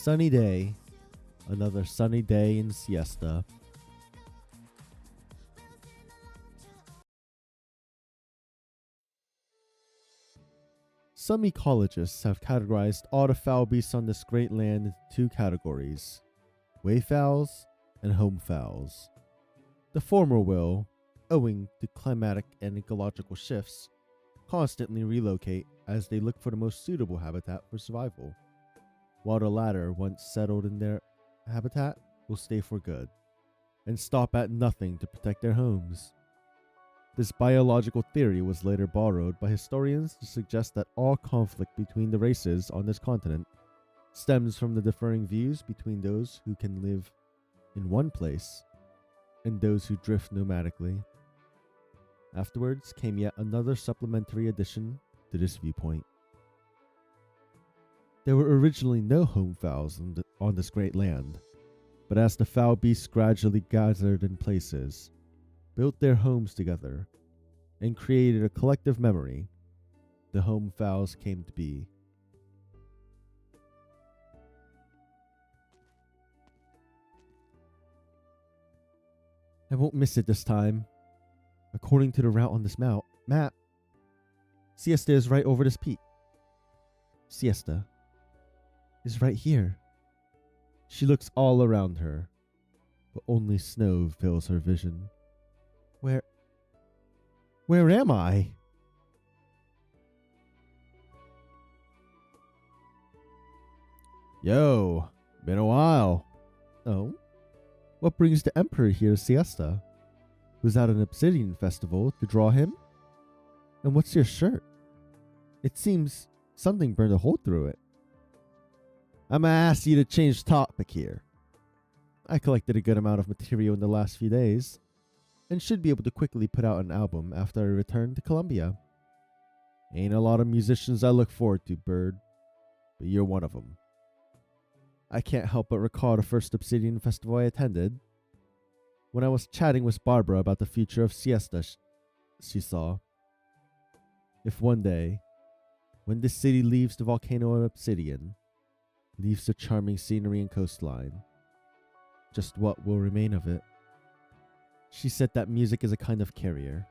sunny day. Another sunny day in Siesta. Some ecologists have categorized all the fowl beasts on this great land into two categories: wayfowls and homefowls. The former will, owing to climatic and ecological shifts, constantly relocate as they look for the most suitable habitat for survival, while the latter, once settled in their habitat, will stay for good and stop at nothing to protect their homes. This biological theory was later borrowed by historians to suggest that all conflict between the races on this continent stems from the differing views between those who can live in one place and those who drift nomadically. Afterwards came yet another supplementary addition to this viewpoint. There were originally no home fowls on this great land, but as the fowl beasts gradually gathered in places, built their homes together, and created a collective memory, the home fowls came to be. I won't miss it this time. According to the route on this map, Siesta is right over this peak. Siesta is right here. She looks all around her, but only snow fills her vision. Where am I? Yo, been a while. Oh? What brings the Emperor here to Siesta? Was at an obsidian festival to draw him? And what's your shirt? It seems something burned a hole through it. I'm gonna ask you to change topic here. I collected a good amount of material in the last few days, and should be able to quickly put out an album after I return to Colombia. Ain't a lot of musicians I look forward to, Bird, but you're one of them. I can't help but recall the first Obsidian Festival I attended. When I was chatting with Barbara about the future of Siesta, she saw, if one day, when this city leaves the volcano of Obsidian, leaves the charming scenery and coastline, just what will remain of it? She said that music is a kind of carrier,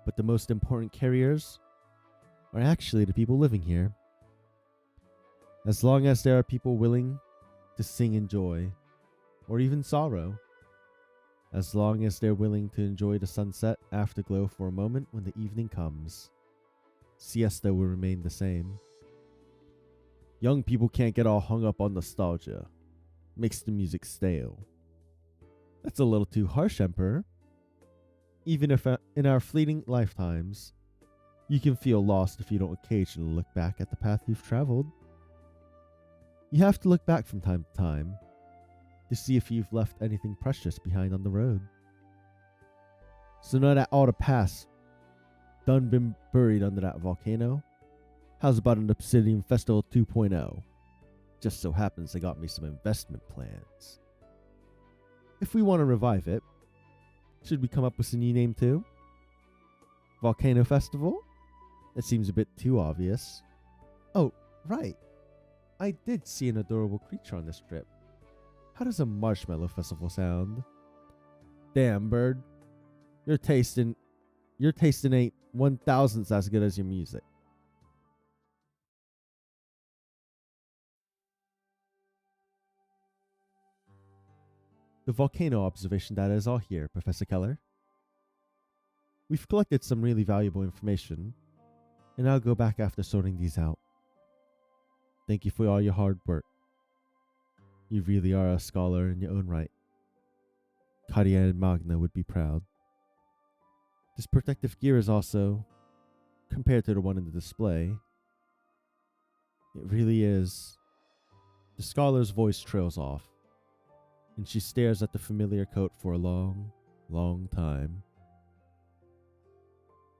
but the most important carriers are actually the people living here. As long as there are people willing to sing in joy, or even sorrow, as long as they're willing to enjoy the sunset afterglow for a moment when the evening comes, Siesta will remain the same. Young people can't get all hung up on nostalgia. Makes the music stale. That's a little too harsh, Emperor. Even if in our fleeting lifetimes, you can feel lost if you don't occasionally look back at the path you've traveled. You have to look back from time to time to see if you've left anything precious behind on the road. So now that all the past done been buried under that volcano, how's about an Obsidian Festival 2.0? Just so happens I got me some investment plans. If we want to revive it, should we come up with a new name too? Volcano Festival? That seems a bit too obvious. Oh, right. I did see an adorable creature on this trip. How does a marshmallow festival sound? Damn, Bird. Your taste ain't 1,000th as good as your music. The volcano observation data is all here, Professor Keller. We've collected some really valuable information, and I'll go back after sorting these out. Thank you for all your hard work. You really are a scholar in your own right. Cartier and Magna would be proud. This protective gear is also, compared to the one in the display, it really is. The scholar's voice trails off, and she stares at the familiar coat for a long, long time.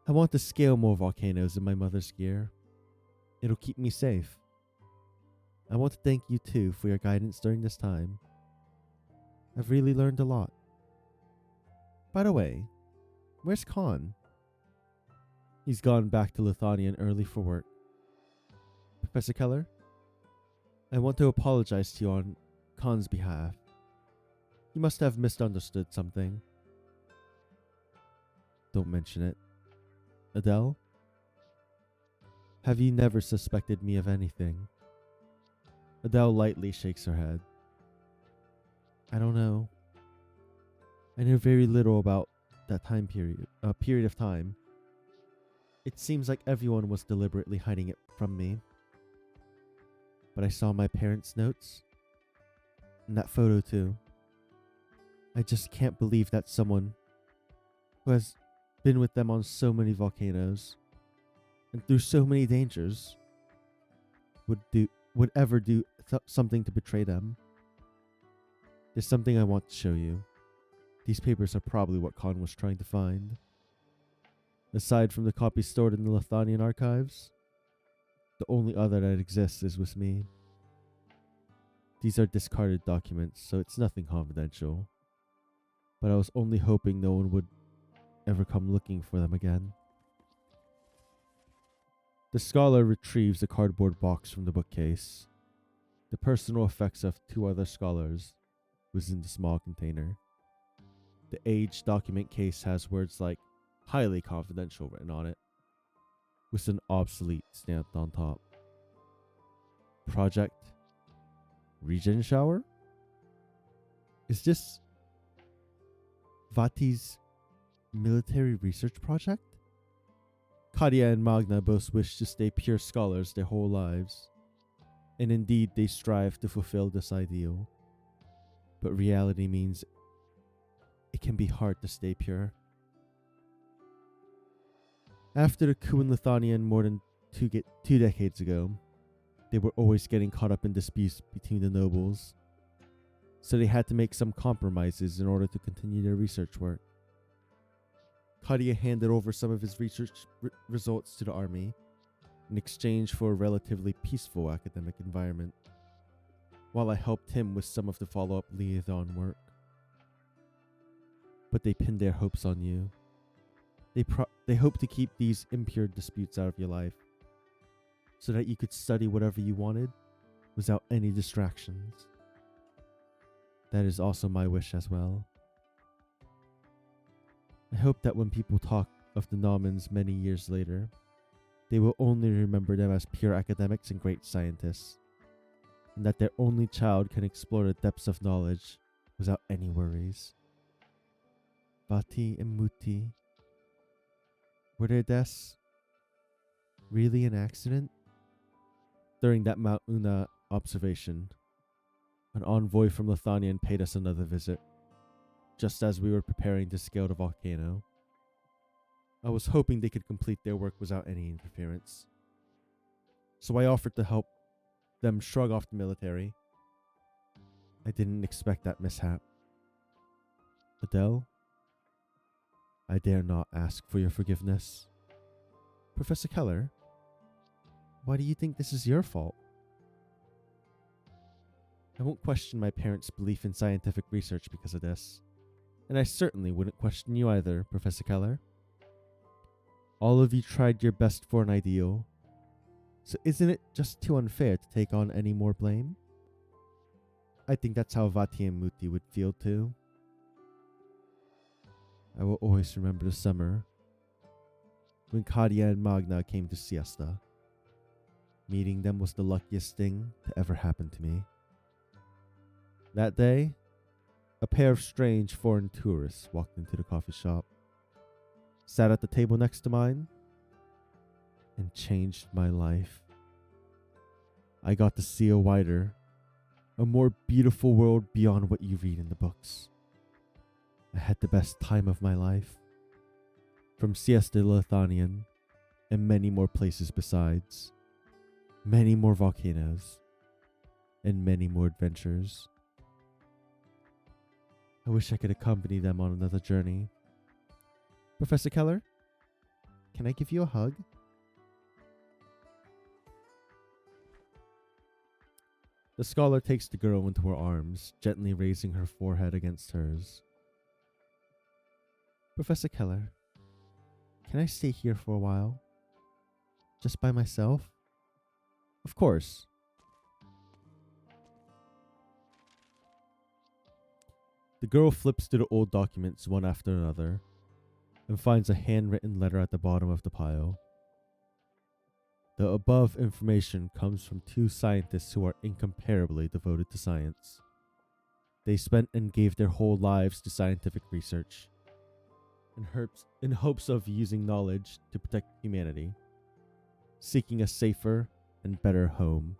I want to scale more volcanoes in my mother's gear. It'll keep me safe. I want to thank you too for your guidance during this time. I've really learned a lot. By the way, where's Khan? He's gone back to Lithuania early for work. Professor Keller, I want to apologize to you on Khan's behalf. He must have misunderstood something. Don't mention it. Adele? Have you never suspected me of anything? Adele lightly shakes her head. I don't know. I know very little about that period of time. It seems like everyone was deliberately hiding it from me. But I saw my parents' notes, and that photo too. I just can't believe that someone who has been with them on so many volcanoes and through so many dangers would ever do something to betray them. There's something I want to show you. These papers are probably what Khan was trying to find. Aside from the copies stored in the Lithanian archives, the only other that exists is with me. These are discarded documents, so it's nothing confidential. But I was only hoping no one would ever come looking for them again. The scholar retrieves a cardboard box from the bookcase. The personal effects of 2 other scholars was in the small container. The aged document case has words like highly confidential written on it, with an obsolete stamped on top. Project Regen Shower? Is this Vati's military research project? Kadia and Magna both wish to stay pure scholars their whole lives, and indeed they strive to fulfill this ideal. But reality means it can be hard to stay pure. After the coup in Lithuania more than two decades ago, they were always getting caught up in disputes between the nobles, so they had to make some compromises in order to continue their research work. Kadia handed over some of his research results to the army in exchange for a relatively peaceful academic environment, while I helped him with some of the follow-up liaison work. But they pinned their hopes on you. They hope to keep these impure disputes out of your life, so that you could study whatever you wanted without any distractions. That is also my wish as well. I hope that when people talk of the Normans many years later, they will only remember them as pure academics and great scientists, and that their only child can explore the depths of knowledge without any worries. Vati and Muti, were their deaths really an accident? During that Mount Una observation, an envoy from Lithuania paid us another visit, just as we were preparing to scale the volcano. I was hoping they could complete their work without any interference, so I offered to help them shrug off the military. I didn't expect that mishap. Adele, I dare not ask for your forgiveness. Professor Keller, why do you think this is your fault? I won't question my parents' belief in scientific research because of this, and I certainly wouldn't question you either, Professor Keller. All of you tried your best for an ideal, so isn't it just too unfair to take on any more blame? I think that's how Vati and Muti would feel too. I will always remember the summer when Kadia and Magna came to Siesta. Meeting them was the luckiest thing to ever happen to me. That day, a pair of strange foreign tourists walked into the coffee shop, sat at the table next to mine, and changed my life. I got to see a wider, a more beautiful world beyond what you read in the books. I had the best time of my life, from Siesta to Lithanian, and many more places besides, many more volcanoes, and many more adventures. I wish I could accompany them on another journey. Professor Keller, can I give you a hug? The scholar takes the girl into her arms, gently raising her forehead against hers. Professor Keller, can I stay here for a while? Just by myself? Of course. The girl flips through the old documents one after another and finds a handwritten letter at the bottom of the pile. The above information comes from two scientists who are incomparably devoted to science. They spent and gave their whole lives to scientific research in hopes of using knowledge to protect humanity, seeking a safer and better home.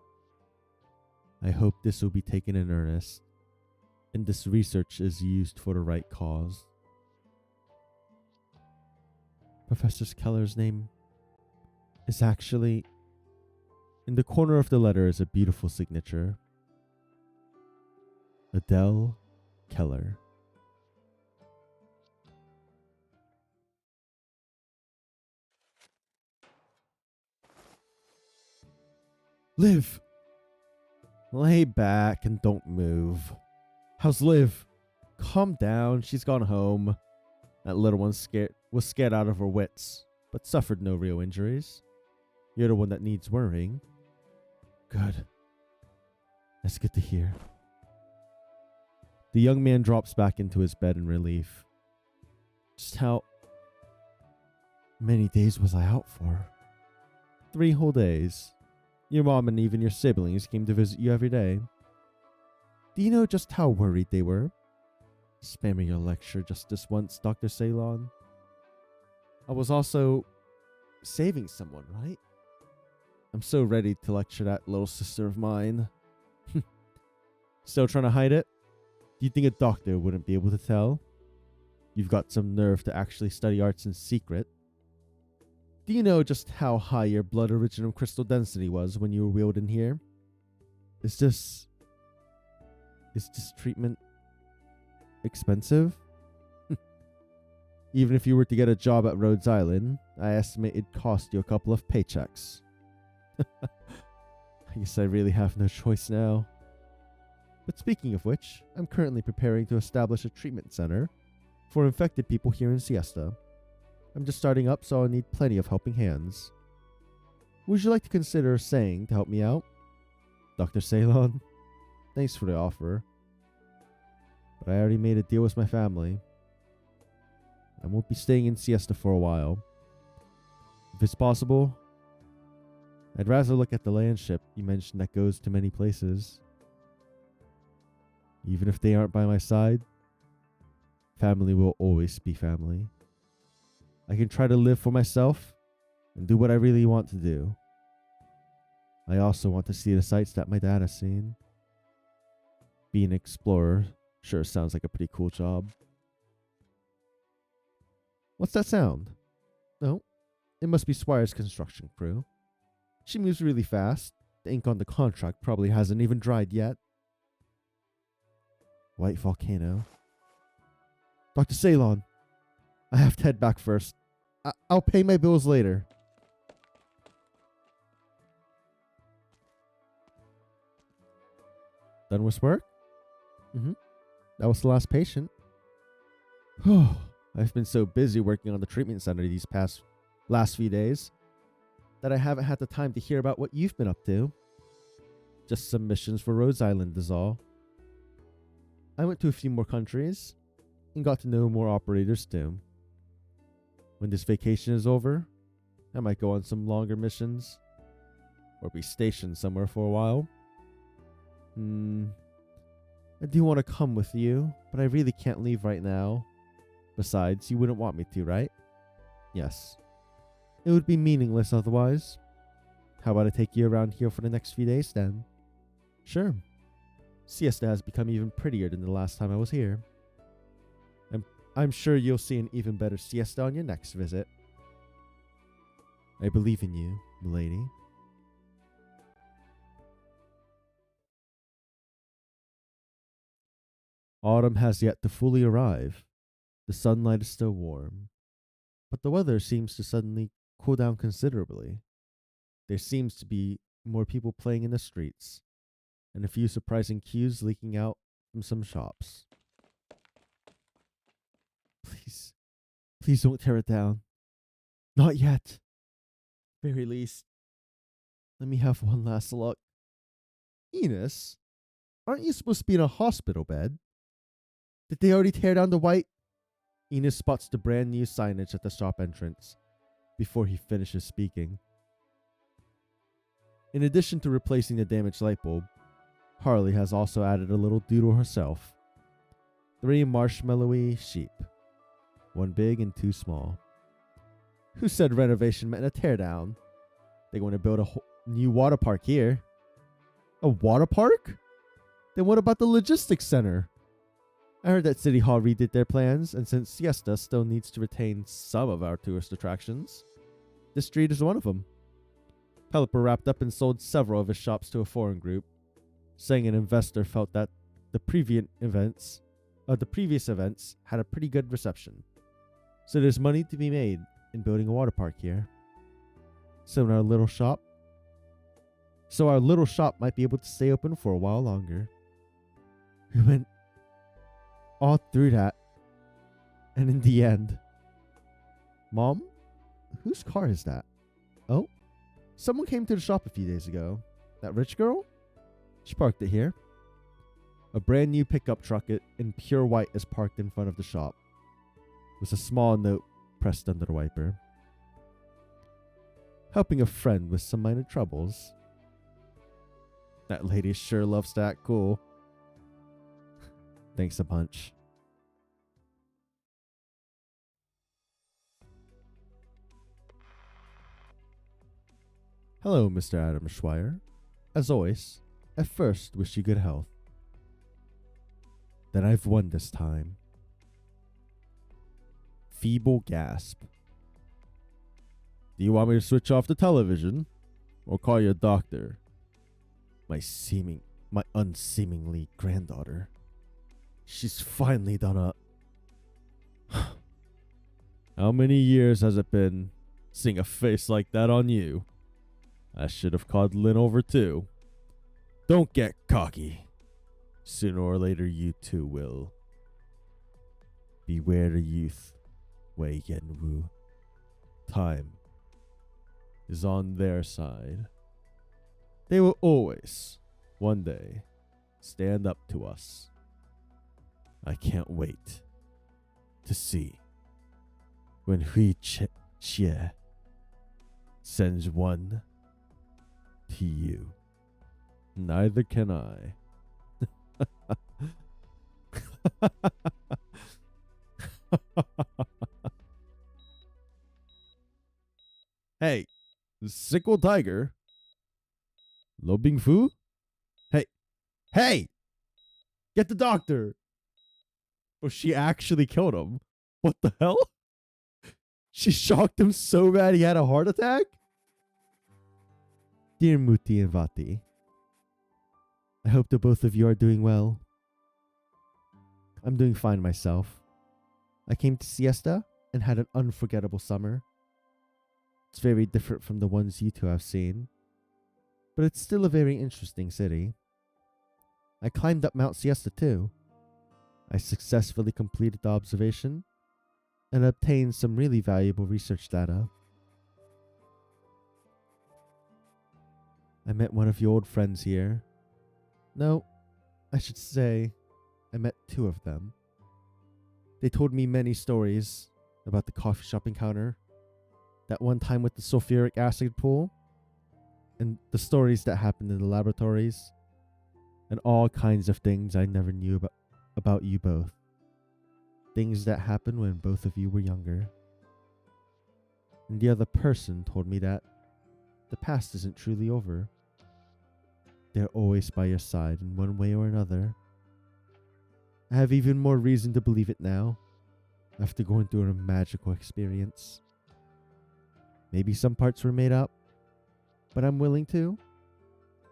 I hope this will be taken in earnest, and this research is used for the right cause. Professor Keller's name is actually... In the corner of the letter is a beautiful signature. Adele Keller. Liv! Lay back and don't move. How's Liv? Calm down, she's gone home. That little one was scared out of her wits, but suffered no real injuries. You're the one that needs worrying. Good. That's good to hear. The young man drops back into his bed in relief. Just how many days was I out for? 3 whole days. Your mom and even your siblings came to visit you every day. Do you know just how worried they were? Spare me your lecture just this once, Dr. Ceylon. I was also saving someone, right? I'm so ready to lecture that little sister of mine. Still trying to hide it? Do you think a doctor wouldn't be able to tell? You've got some nerve to actually study arts in secret. Do you know just how high your blood originum crystal density was when you were wheeled in here? Is this treatment expensive? Even if you were to get a job at Rhodes Island, I estimate it'd cost you a couple of paychecks. I guess I really have no choice now. But speaking of which, I'm currently preparing to establish a treatment center for infected people here in Siesta. I'm just starting up, so I'll need plenty of helping hands. Would you like to consider saying to help me out? Dr. Ceylon, thanks for the offer. But I already made a deal with my family. I won't be staying in Siesta for a while. If it's possible, I'd rather look at the landship you mentioned that goes to many places. Even if they aren't by my side, family will always be family. I can try to live for myself and do what I really want to do. I also want to see the sights that my dad has seen. Being an explorer sure sounds like a pretty cool job. What's that sound? No, it must be Swire's construction crew. She moves really fast. The ink on the contract probably hasn't even dried yet. White volcano. Dr. Ceylon, I have to head back first. I'll pay my bills later. Done with work? That was the last patient. I've been so busy working on the treatment center these last few days that I haven't had the time to hear about what you've been up to. Just submissions for Rhodes Island is all. I went to a few more countries and got to know more operators too. When this vacation is over, I might go on some longer missions or be stationed somewhere for a while. I do want to come with you, but I really can't leave right now. Besides, you wouldn't want me to, right? Yes. It would be meaningless otherwise. How about I take you around here for the next few days then? Sure. Siesta has become even prettier than the last time I was here. I'm sure you'll see an even better Siesta on your next visit. I believe in you, milady. Autumn has yet to fully arrive. The sunlight is still warm, but the weather seems to suddenly cool down considerably. There seems to be more people playing in the streets, and a few surprising cues leaking out from some shops. Please don't tear it down. Not yet. Very least, let me have one last look. Enos, aren't you supposed to be in a hospital bed? Did they already tear down the white? Enos spots the brand new signage at the shop entrance before he finishes speaking. In addition to replacing the damaged light bulb, Harley has also added a little doodle herself. 3 marshmallowy sheep. 1 big and 2 small. Who said renovation meant a teardown? They want to build a new water park here. A water park? Then what about the logistics center? I heard that City Hall redid their plans, and since Siesta still needs to retain some of our tourist attractions, this street is one of them. Pelipper wrapped up and sold several of his shops to a foreign group, saying an investor felt that the previous events had a pretty good reception. So there's money to be made in building a water park here. So our little shop might be able to stay open for a while longer. We went all through that, and in the end, Mom, whose car is that? Oh, someone came to the shop a few days ago. That rich girl? She parked it here. A brand new pickup truck in pure white is parked in front of the shop, with a small note pressed under the wiper. Helping a friend with some minor troubles. That lady sure loves to act cool. Thanks a bunch. Hello, Mr. Adam Schweier. As always, I first wish you good health. That I've won this time. Feeble gasp. Do you want me to switch off the television? Or call your doctor? My unseemingly granddaughter. She's finally done up. How many years has it been seeing a face like that on you? I should have called Lynn over too. Don't get cocky. Sooner or later you too will. Beware the youth, Wei Yenwu. Time is on their side. They will always, one day, stand up to us. I can't wait to see when Hui Xie sends one to you. Neither can I. Hey, Sickle Tiger. Lo Bing Fu? Hey! Get the doctor! Oh, she actually killed him. What the hell? She shocked him so bad he had a heart attack? Dear Muti and Vati, I hope the both of you are doing well. I'm doing fine myself. I came to Siesta and had an unforgettable summer. It's very different from the ones you two have seen, but it's still a very interesting city. I climbed up Mount Siesta too. I successfully completed the observation and obtained some really valuable research data. I met one of your old friends here. No, I should say I met 2 of them. They told me many stories about the coffee shop encounter, that one time with the sulfuric acid pool, and the stories that happened in the laboratories, and all kinds of things I never knew about you both. Things that happened when both of you were younger. And the other person told me that the past isn't truly over. They're always by your side in one way or another. I have even more reason to believe it now, after going through a magical experience. Maybe some parts were made up, but I'm willing to,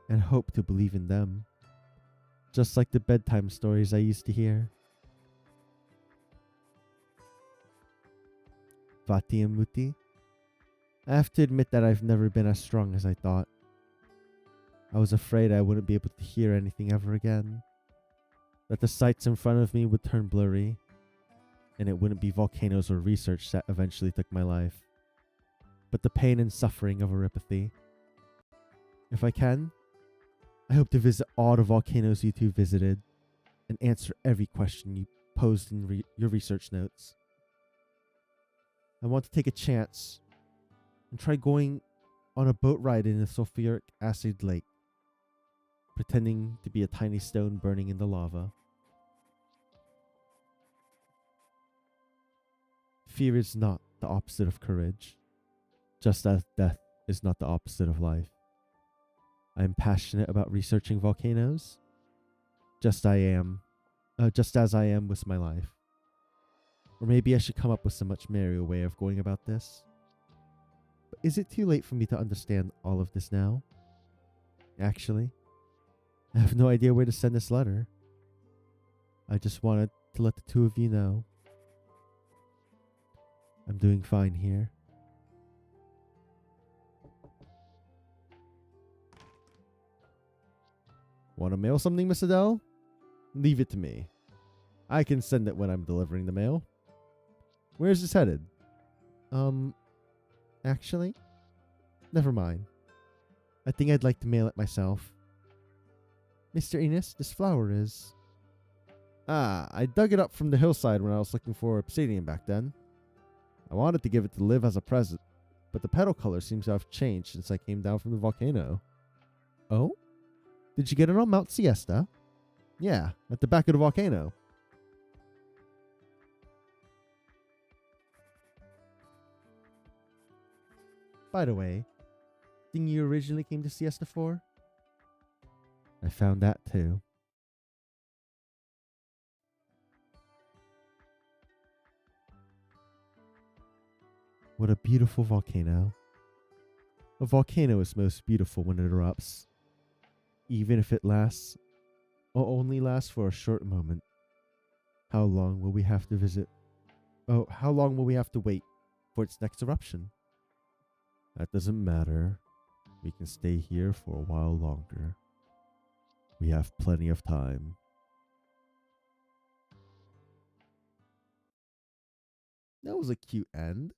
and hope to believe in them. Just like the bedtime stories I used to hear. Vati and Muti, I have to admit that I've never been as strong as I thought. I was afraid I wouldn't be able to hear anything ever again. That the sights in front of me would turn blurry, and it wouldn't be volcanoes or research that eventually took my life, but the pain and suffering of Oripathy. If I can, I hope to visit all the volcanoes you two visited and answer every question posed in your research notes. I want to take a chance and try going on a boat ride in a sulfuric acid lake, pretending to be a tiny stone burning in the lava. Fear is not the opposite of courage, just as death is not the opposite of life. I am passionate about researching volcanoes, just as I am with my life. Or maybe I should come up with some much merrier way of going about this. But is it too late for me to understand all of this now? Actually, I have no idea where to send this letter. I just wanted to let the two of you know I'm doing fine here. Want to mail something, Miss Adele? Leave it to me. I can send it when I'm delivering the mail. Where's this headed? Actually, never mind. I think I'd like to mail it myself. Mr. Enos, this flower is... Ah, I dug it up from the hillside when I was looking for obsidian back then. I wanted to give it to Liv as a present, but the petal color seems to have changed since I came down from the volcano. Oh? Did you get it on Mount Siesta? Yeah, at the back of the volcano. By the way, thing you originally came to Siesta for? I found that too. What a beautiful volcano. A volcano is most beautiful when it erupts, even if it lasts or only lasts for a short moment. How long will we have to visit? Oh, how long will we have to wait for its next eruption? That doesn't matter. We can stay here for a while longer. We have plenty of time. That was a cute end.